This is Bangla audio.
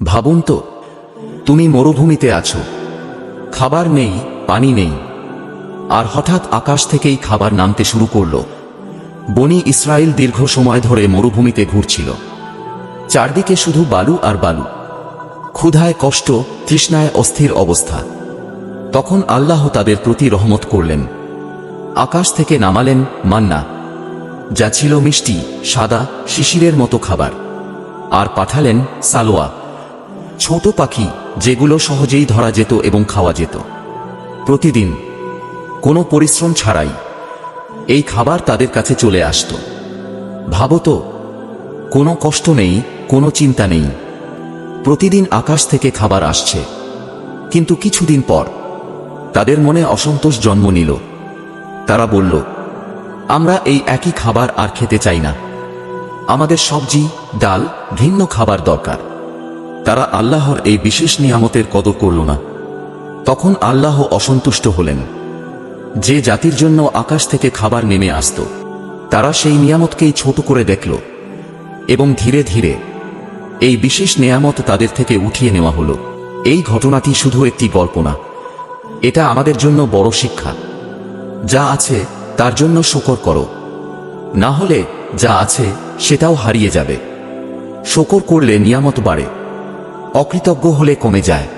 ভাবুন তো, তুমি মরুভূমিতে আছো, খাবার নেই, পানি নেই, আর হঠাৎ আকাশ থেকেই খাবার নামতে শুরু করল। বনি ইসরায়েল দীর্ঘ সময় ধরে মরুভূমিতে ঘুরছিল। চারদিকে শুধু বালু আর বালু, ক্ষুধায় কষ্ট, তৃষ্ণায় অস্থির অবস্থা। তখন আল্লাহ তাদের প্রতি রহমত করলেন। আকাশ থেকে নামালেন মান্না, যা ছিল মিষ্টি, সাদা, শিশিরের মতো খাবার। আর পাঠালেন সালোয়া, ছোট পাখি, যেগুলো সহজেই ধরা যেত এবং খাওয়া যেত। প্রতিদিন কোনো পরিশ্রম ছাড়াই এই খাবার তাদের কাছে চলে আসত। ভাবো তো, কোনো কষ্ট নেই, কোনো চিন্তা নেই, প্রতিদিন আকাশ থেকে খাবার আসছে। কিন্তু কিছুদিন পর তাদের মনে অসন্তোষ জন্ম নিল। তারা বলল, আমরা এই একই খাবার আর খেতে চাই না, আমাদের সবজি, ডাল, ভিন্ন খাবার দরকার। তারা আল্লাহর এই বিশেষ নিয়ামতের কদর করল না। তখন আল্লাহ অসন্তুষ্ট হলেন। যে জাতির জন্য আকাশ থেকে খাবার নেমে আসত, তারা সেই নিয়ামতকেই ছোট করে দেখল, এবং ধীরে ধীরে এই বিশেষ নিয়ামত তাদের থেকে উঠিয়ে নেওয়া হলো। এই ঘটনাটি শুধু একটি গল্প না, এটা আমাদের জন্য বড় শিক্ষা। যা আছে তার জন্য শুকর করো, না হলে যা আছে সেটাও হারিয়ে যাবে। শুকর করলে নিয়ামত বাড়ে, অকৃতজ্ঞ হলে কমে যায়।